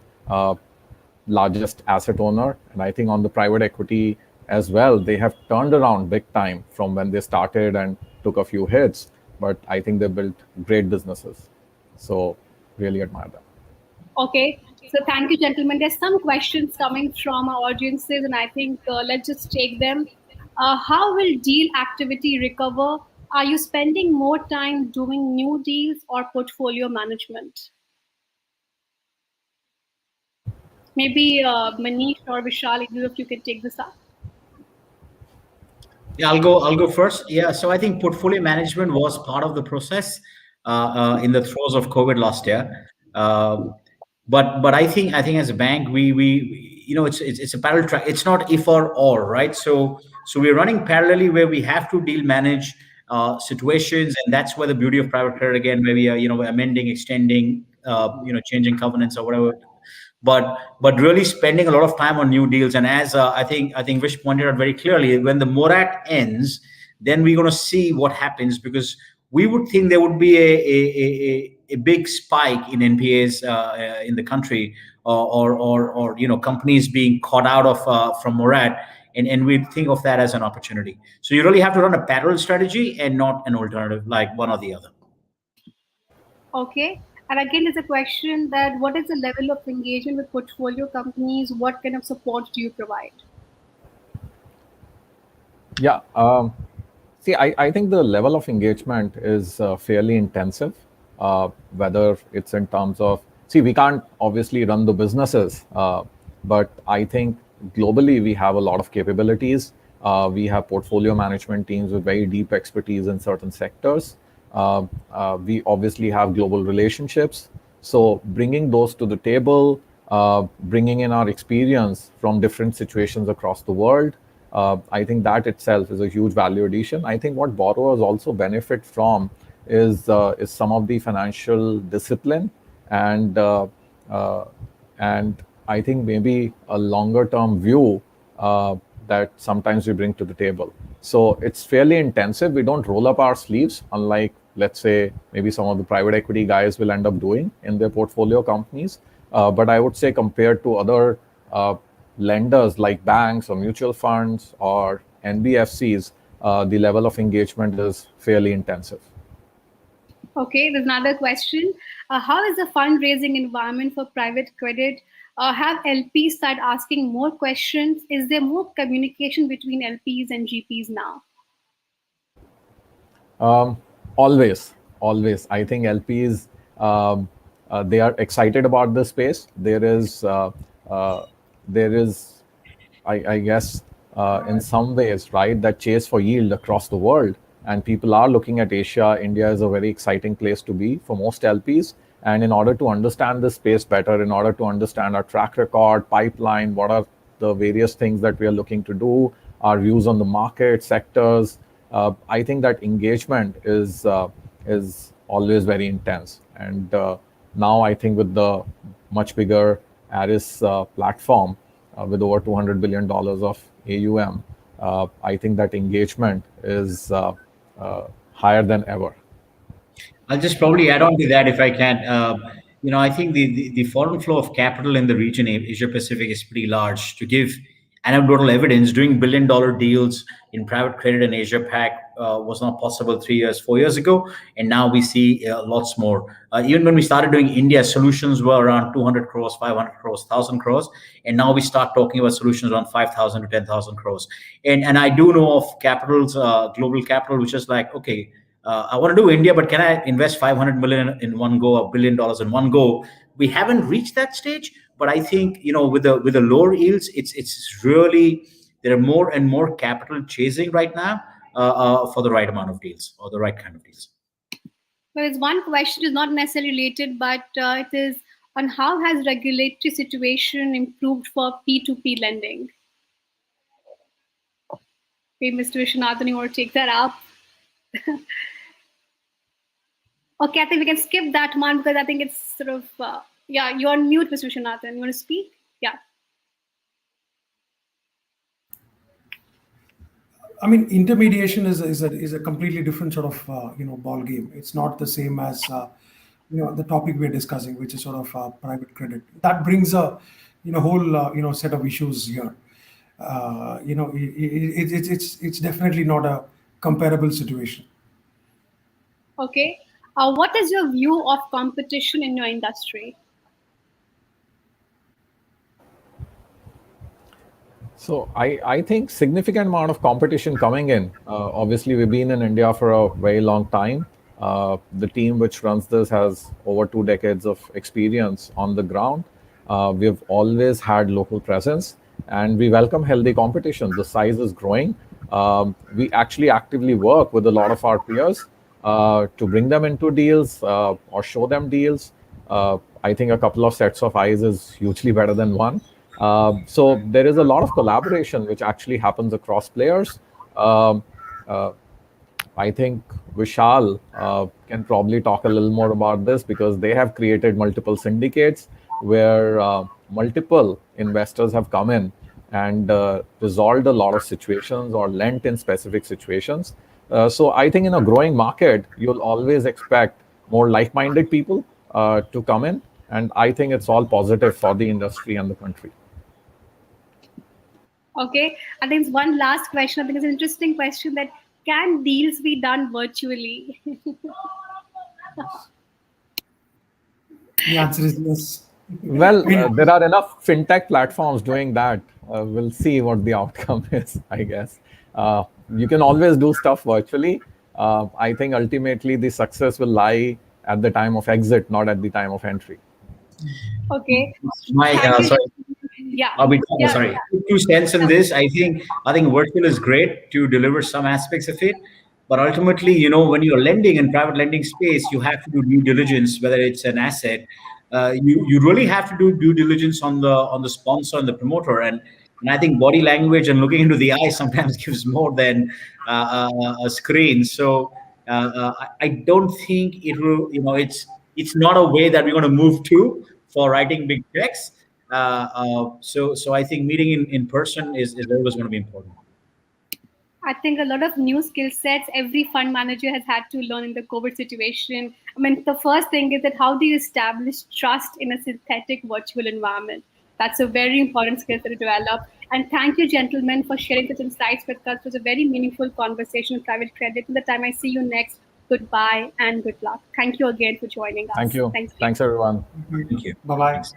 largest asset owner. And I think on the private equity as well, they have turned around big time from when they started and took a few hits. But I think they built great businesses. So really admire them. Okay, so thank you, gentlemen. There's some questions coming from our audiences, and I think let's just take them. How will deal activity recover? Are you spending more time doing new deals or portfolio management? Maybe Manish or Vishal, either of you can take this up. Yeah, I'll go first. Yeah, so I think portfolio management was part of the process in the throes of COVID last year. But I think as a bank, we it's a parallel track. It's not if or, right? So we're running parallelly where we have to deal manage situations, and that's where the beauty of private credit again, where we are amending, extending, changing covenants or whatever, but really spending a lot of time on new deals. And as I think Vish pointed out very clearly, when the morat ends, then we're going to see what happens, because we would think there would be a big spike in NPAs in the country, or companies being caught out of from morat, and we think of that as an opportunity. So you really have to run a parallel strategy and not an alternative, like one or the other. Okay. And again, there's a question that what is the level of engagement with portfolio companies? What kind of support do you provide? Yeah. See, I think the level of engagement is fairly intensive, whether it's in terms of, see, we can't obviously run the businesses, but I think globally we have a lot of capabilities. We have portfolio management teams with very deep expertise in certain sectors. We obviously have global relationships. So bringing those to the table, bringing in our experience from different situations across the world, I think that itself is a huge value addition. I think what borrowers also benefit from is some of the financial discipline and I think maybe a longer term view that sometimes we bring to the table. So it's fairly intensive. We don't roll up our sleeves, unlike, let's say, maybe some of the private equity guys will end up doing in their portfolio companies. But I would say compared to other lenders like banks or mutual funds or NBFCs, the level of engagement is fairly intensive. Okay, there's another question. How is the fundraising environment for private credit? Have LPs start asking more questions? Is there more communication between LPs and GPs now? Always. I think LPs, they are excited about the space. There is, I guess, in some ways, right, that chase for yield across the world. And people are looking at Asia. India is a very exciting place to be for most LPs. And in order to understand the space better, in order to understand our track record, pipeline, what are the various things that we are looking to do, our views on the market, sectors, I think that engagement is always very intense. And now I think with the much bigger Aris platform, with over $200 billion of AUM, I think that engagement is higher than ever. I'll just probably add on to that if I can. I think the foreign flow of capital in the region, Asia Pacific, is pretty large. To give anecdotal evidence, doing billion-dollar deals in private credit in Asia Pac was not possible 3 years, 4 years ago, and now we see lots more. Even when we started doing India, solutions were around 200 crores, 500 crores, 1,000 crores, and now we start talking about solutions around 5,000 to 10,000 crores. And I do know of capitals, global capital, which is like, okay, I want to do India, but can I invest 500 million in one go, $1 billion in one go? We haven't reached that stage, but I think with the lower yields, it's really, there are more and more capital chasing right now for the right amount of deals or the right kind of deals. There is one question is not necessarily related, but it is on how has regulatory situation improved for P2P lending? Okay, Mr. Viswanathan, you want to take that up? Okay, I think we can skip that one because I think it's sort of, yeah, you're on mute, Mr. Viswanathan. You want to speak? Yeah. I mean, intermediation is a completely different sort of ball game. It's not the same as the topic we're discussing, which is sort of private credit. That brings a whole set of issues here. It's definitely not a comparable situation. Okay. What is your view of competition in your industry? So I think significant amount of competition coming in. Obviously, we've been in India for a very long time. The team which runs this has over 2 decades of experience on the ground. We've always had local presence, and we welcome healthy competition. The size is growing. We actually actively work with a lot of our peers to bring them into deals or show them deals. I think a couple of sets of eyes is hugely better than one. So there is a lot of collaboration which actually happens across players. I think Vishal can probably talk a little more about this because they have created multiple syndicates where multiple investors have come in and resolved a lot of situations or lent in specific situations. So I think in a growing market, you'll always expect more like-minded people to come in. And I think it's all positive for the industry and the country. Okay, I think it's one last question. I think it's an interesting question that can deals be done virtually? The answer is yes. Well, there are enough fintech platforms doing that. We'll see what the outcome is, I guess. You can always do stuff virtually. I think ultimately the success will lie at the time of exit, not at the time of entry. Okay. My sorry. Yeah. Sorry. 2 cents in this. I think virtual is great to deliver some aspects of it, but ultimately, when you're lending in private lending space, you have to do due diligence, whether it's an asset. You really have to do due diligence on the sponsor and the promoter, and I think body language and looking into the eye sometimes gives more than a screen. So I don't think it will. It's not a way that we're going to move to for writing big checks. So I think meeting in person is always going to be important. I think a lot of new skill sets every fund manager has had to learn in the COVID situation. I mean, the first thing is that how do you establish trust in a synthetic virtual environment? That's a very important skill set to develop. And thank you, gentlemen, for sharing such insights with us. It was a very meaningful conversation on private credit. Till the time I see you next, goodbye and good luck. Thank you again for joining us. Thank you. Thank you. Thanks, everyone. Thank you. Bye bye. Thanks.